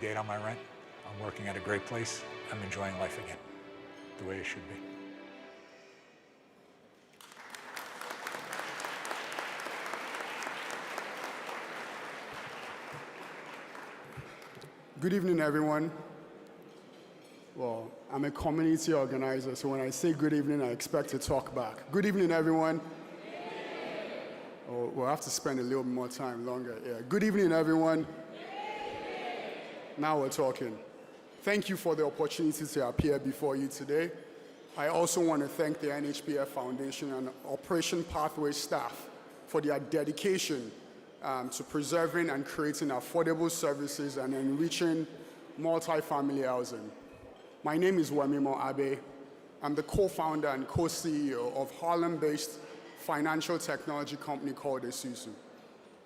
date on my rent. I'm working at a great place. I'm enjoying life again, the way it should be. Good evening, everyone. Well, I'm a community organizer, so when I say good evening, I expect to talk back. Good evening, everyone. Oh, we'll have to spend a little more time longer. Yeah. Good evening, everyone. Now we're talking. Thank you for the opportunity to appear before you today. I also want to thank the NHPF Foundation and Operation Pathway staff for their dedication to preserving and creating affordable services and enriching multi-family housing. My name is Wemimo Abbey. I'm the co-founder and co-CEO of Harlem-based financial technology company called Esusu.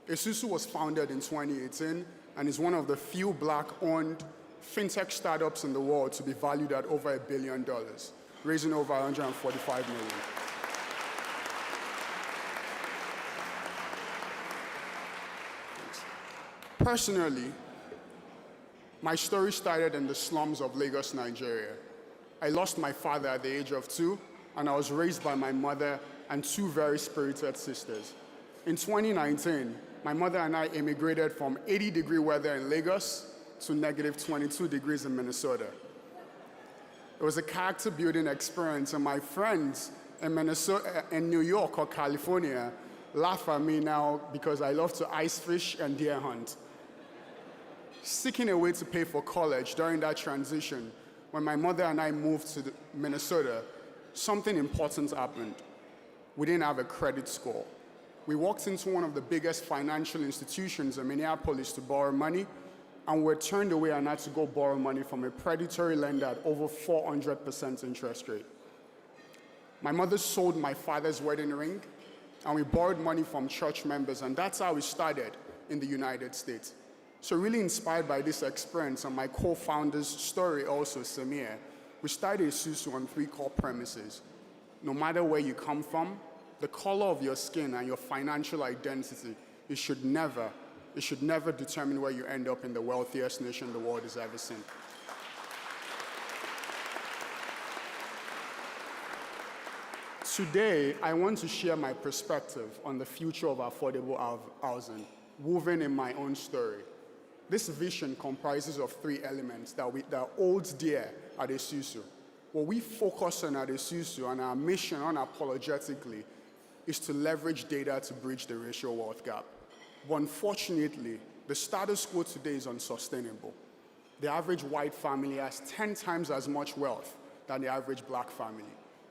Esusu was founded in 2018 and is one of the few Black-owned fintech startups in the world to be valued at over $1 billion, raising over $145 million. Personally, my story started in the slums of Lagos, Nigeria. I lost my father at the age of 2, and I was raised by my mother and 2 very spirited sisters. In 2019, my mother and I immigrated from 80-degree weather in Lagos to negative 22 degrees in Minnesota. It was a character-building experience, and my friends in New York or California laugh at me now because I love to ice fish and deer hunt. Seeking a way to pay for college during that transition, when my mother and I moved to Minnesota, something important happened. We didn't have a credit score. We walked into one of the biggest financial institutions in Minneapolis to borrow money, and were turned away and had to go borrow money from a predatory lender at over 400% interest rate. My mother sold my father's wedding ring, and we borrowed money from church members, and that's how we started in the United States. So really inspired by this experience and my co-founder's story also, Samir, we started Esusu on 3 core premises. No matter where you come from, the color of your skin and your financial identity, it should never determine where you end up in the wealthiest nation the world has ever seen. Today, I want to share my perspective on the future of affordable housing, woven in my own story. This vision comprises of 3 elements that holds dear at Esusu. What we focus on at Esusu and our mission unapologetically is to leverage data to bridge the racial wealth gap. But unfortunately, the status quo today is unsustainable. The average white family has 10 times as much wealth than the average Black family.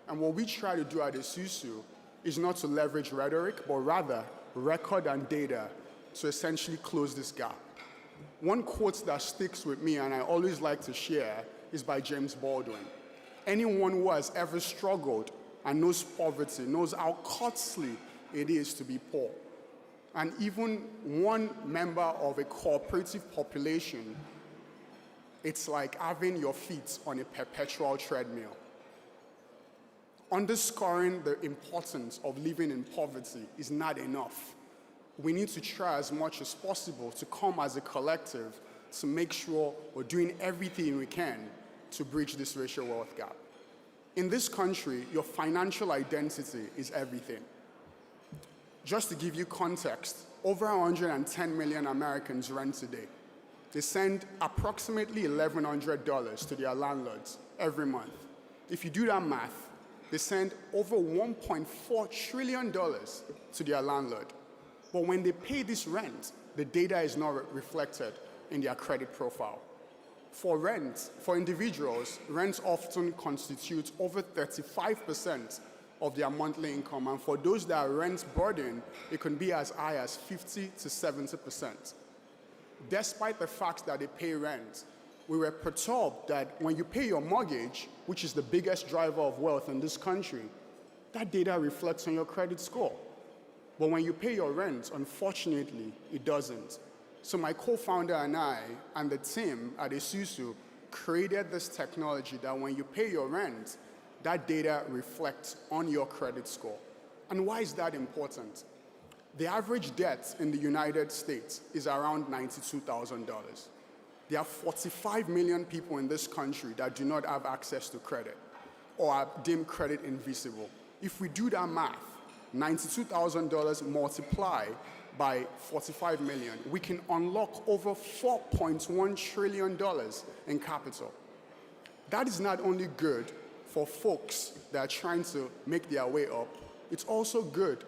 And what we try to do at Esusu is not to leverage rhetoric, but rather record and data to essentially close this gap. One quote that sticks with me and I always like to share is by James Baldwin. Anyone who has ever struggled and knows poverty knows how costly it is to be poor. And even one member of a cooperative population, it's like having your feet on a perpetual treadmill. Underscoring the importance of living in poverty is not enough. We need to try as much as possible to come as a collective to make sure we're doing everything we can to bridge this racial wealth gap. In this country, your financial identity is everything. Just to give you context, over 110 million Americans rent today. They send approximately $1,100 to their landlords every month. If you do that math, they send over $1.4 trillion to their landlord. But when they pay this rent, the data is not reflected in their credit profile. For individuals, rent often constitutes over 35% of their monthly income, and for those that are rent burdened, it can be as high as 50 to 70%. Despite the fact that they pay rent, we were perturbed that when you pay your mortgage, which is the biggest driver of wealth in this country, that data reflects on your credit score. But when you pay your rent, unfortunately, it doesn't. So my co-founder and I and the team at Esusu created this technology that when you pay your rent, that data reflects on your credit score. And why is that important? The average debt in the United States is around $92,000. There are 45 million people in this country that do not have access to credit or are deemed credit invisible. If we do that math, $92,000 multiply by 45 million, we can unlock over $4.1 trillion in capital. That is not only good for folks that are trying to make their way up, it's also good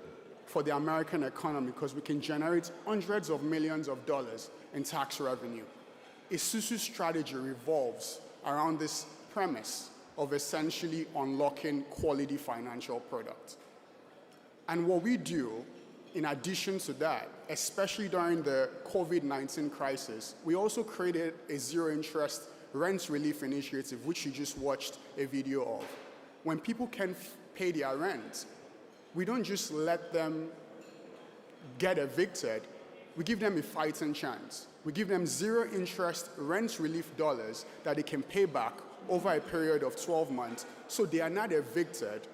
for the American economy because we can generate hundreds of millions of dollars in tax revenue. Esusu's strategy revolves around this premise of essentially unlocking quality financial products. And what we do, in addition to that, especially during the COVID-19 crisis, we also created a zero-interest rent relief initiative, which you just watched a video of. When people can't pay their rent, we don't just let them get evicted, we give them a fighting chance. We give them zero-interest rent relief dollars that they can pay back over a period of 12 months, so they are not evicted.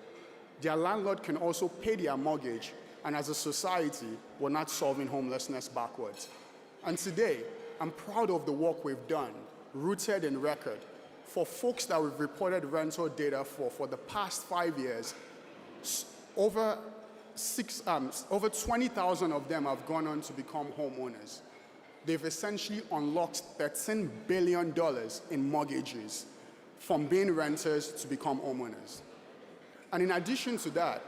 Their landlord can also pay their mortgage, and as a society, we're not solving homelessness backwards. And today, I'm proud of the work we've done, rooted in record. For folks that we've reported rental data for the past 5 years, over 20,000 of them have gone on to become homeowners. They've essentially unlocked $13 billion in mortgages from being renters to become homeowners. And in addition to that,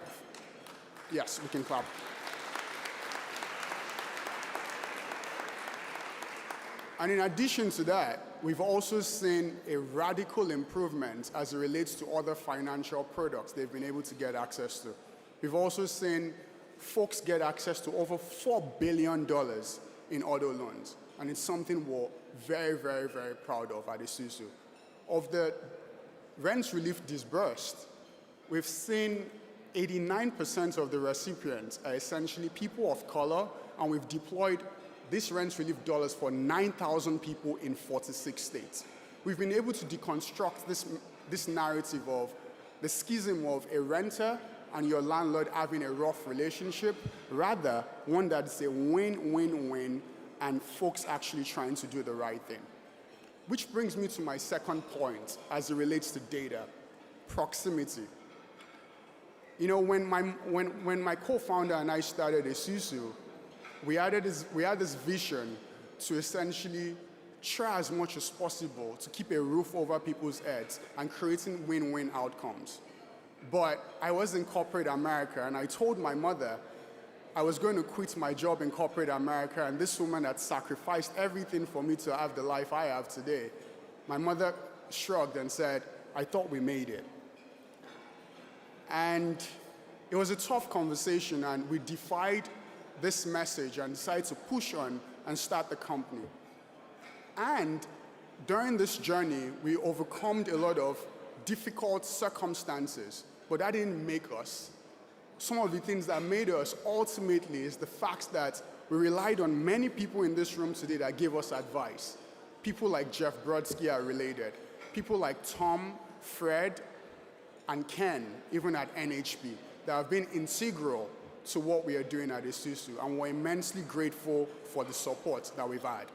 yes, we can clap. And in addition to that, we've also seen a radical improvement as it relates to other financial products they've been able to get access to. We've also seen folks get access to over $4 billion in auto loans. And it's something we're very, very, very proud of at Esusu. Of the rent relief disbursed, we've seen 89% of the recipients are essentially people of color, and we've deployed this rent relief dollars for 9,000 people in 46 states. We've been able to deconstruct this narrative of the schism of a renter and your landlord having a rough relationship, rather one that's a win-win-win and folks actually trying to do the right thing. Which brings me to my second point as it relates to data, proximity. You know, when my co-founder and I started Esusu, we had this vision to essentially try as much as possible to keep a roof over people's heads and creating win-win outcomes. But I was in corporate America, and I told my mother I was going to quit my job in corporate America, and this woman had sacrificed everything for me to have the life I have today. My mother shrugged and said, "I thought we made it." And it was a tough conversation, and we defied this message and decided to push on and start the company. And during this journey, we overcome a lot of difficult circumstances, but that didn't make us. Some of the things that made us ultimately is the fact that we relied on many people in this room today that gave us advice. People like Jeff Brodsky are related. People like Tom, Fred, and Ken, even at NHP, that have been integral to what we are doing at Esusu, and we're immensely grateful for the support that we've had.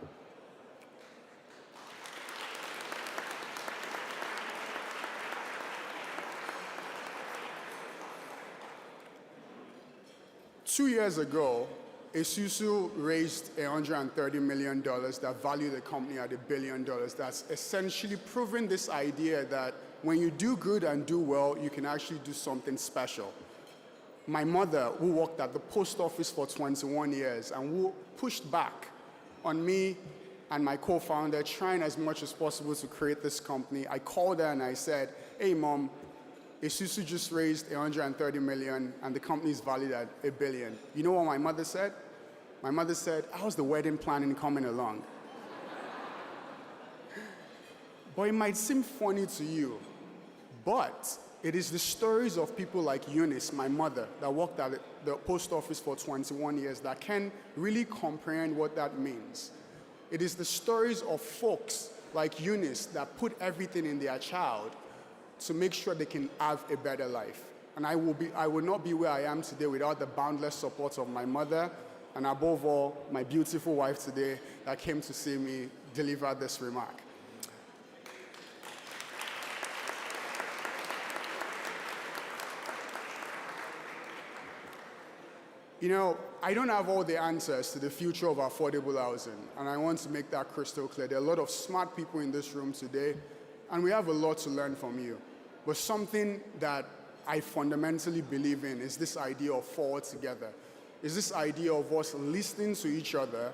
Two years ago, Esusu raised $130 million that valued the company at $1 billion. That's essentially proving this idea that when you do good and do well, you can actually do something special. My mother, who worked at the post office for 21 years and who pushed back on me and my co-founder trying as much as possible to create this company, I called her and I said, "Hey, Mom, Esusu just raised $130 million and the company is valued at $1 billion. You know what my mother said? My mother said, "How's the wedding planning coming along?" But it might seem funny to you, but it is the stories of people like Eunice, my mother, that worked at the post office for 21 years that can really comprehend what that means. It is the stories of folks like Eunice that put everything in their child to make sure they can have a better life. And I would not be where I am today without the boundless support of my mother, and above all, my beautiful wife today that came to see me deliver this remark. You know, I don't have all the answers to the future of affordable housing, and I want to make that crystal clear. There are a lot of smart people in this room today, and we have a lot to learn from you. But something that I fundamentally believe in is this idea of forward together. Is this idea of us listening to each other,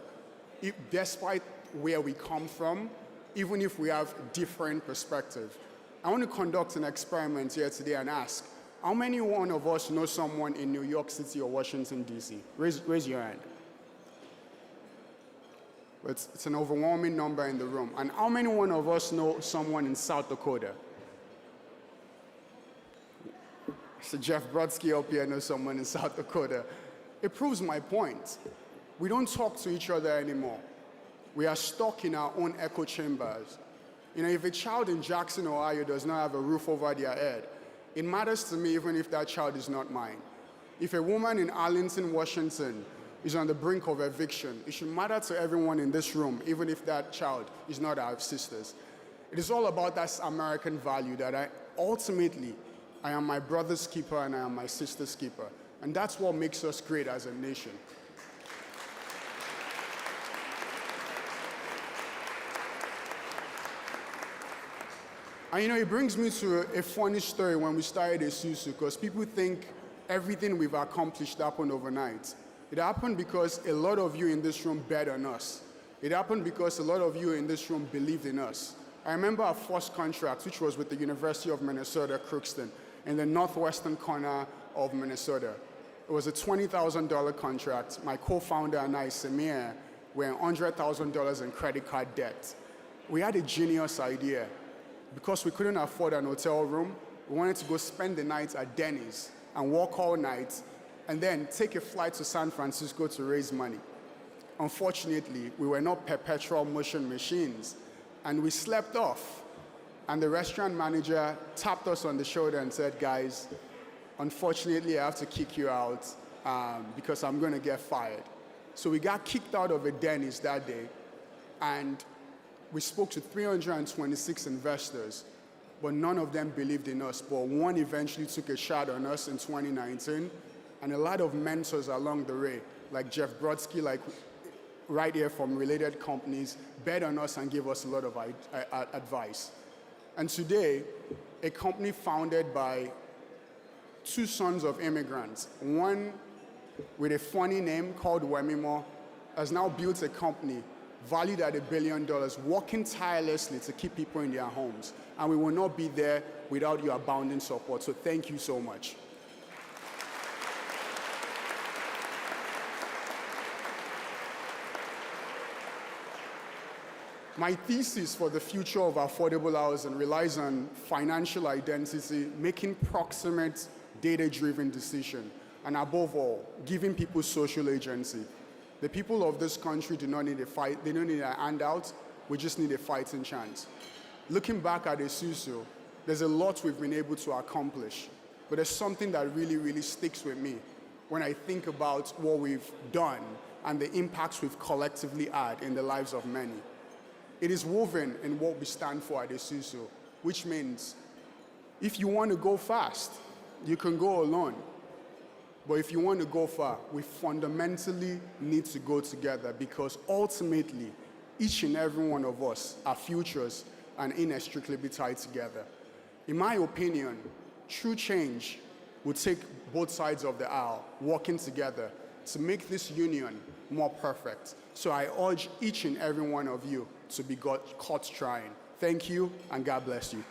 despite where we come from, even if we have different perspectives. I want to conduct an experiment here today and ask, how many one of us know someone in New York City or Washington, D.C.? Raise your hand. It's an overwhelming number in the room. And how many one of us know someone in South Dakota? So Jeff Brodsky up here knows someone in South Dakota. It proves my point. We don't talk to each other anymore. We are stuck in our own echo chambers. You know, if a child in Jackson, Ohio does not have a roof over their head, it matters to me even if that child is not mine. If a woman in Arlington, Washington is on the brink of eviction, it should matter to everyone in this room, even if that child is not our sisters. It is all about that American value that ultimately, I am my brother's keeper and I am my sister's keeper. And that's what makes us great as a nation. And you know, it brings me to a funny story when we started Esusu, because people think everything we've accomplished happened overnight. It happened because a lot of you in this room bet on us. It happened because a lot of you in this room believed in us. I remember our first contract, which was with the University of Minnesota, Crookston, in the northwestern corner of Minnesota. It was a $20,000 contract. My co-founder and I, Samir, were in $100,000 in credit card debt. We had a genius idea. Because we couldn't afford an hotel room, we wanted to go spend the night at Denny's and work all night, and then take a flight to San Francisco to raise money. Unfortunately, we were not perpetual motion machines, and we slept off. And the restaurant manager tapped us on the shoulder and said, guys, unfortunately, I have to kick you out because I'm going to get fired. So we got kicked out of a Denny's that day, and we spoke to 326 investors, but none of them believed in us. But one eventually took a shot on us in 2019, and a lot of mentors along the way, like Jeff Brodsky, like right here from related companies, bet on us and gave us a lot of advice. And today, a company founded by two sons of immigrants, one with a funny name called Wemimo, has now built a company valued at $1 billion, working tirelessly to keep people in their homes. And we will not be there without your abounding support. So thank you so much. My thesis for the future of affordable housing relies on financial identity, making proximate, data-driven decisions, and above all, giving people social agency. The people of this country do not need a fight, they don't need a handout, we just need a fighting chance. Looking back at Esusu, there's a lot we've been able to accomplish, but there's something that really, really sticks with me when I think about what we've done and the impacts we've collectively had in the lives of many. It is woven in what we stand for at Esusu, which means if you want to go fast, you can go alone. But if you want to go far, we fundamentally need to go together, because ultimately, each and every one of us are futures and inextricably tied together. In my opinion, true change will take both sides of the aisle working together to make this union more perfect. So I urge each and every one of you to be caught trying. Thank you, and God bless you.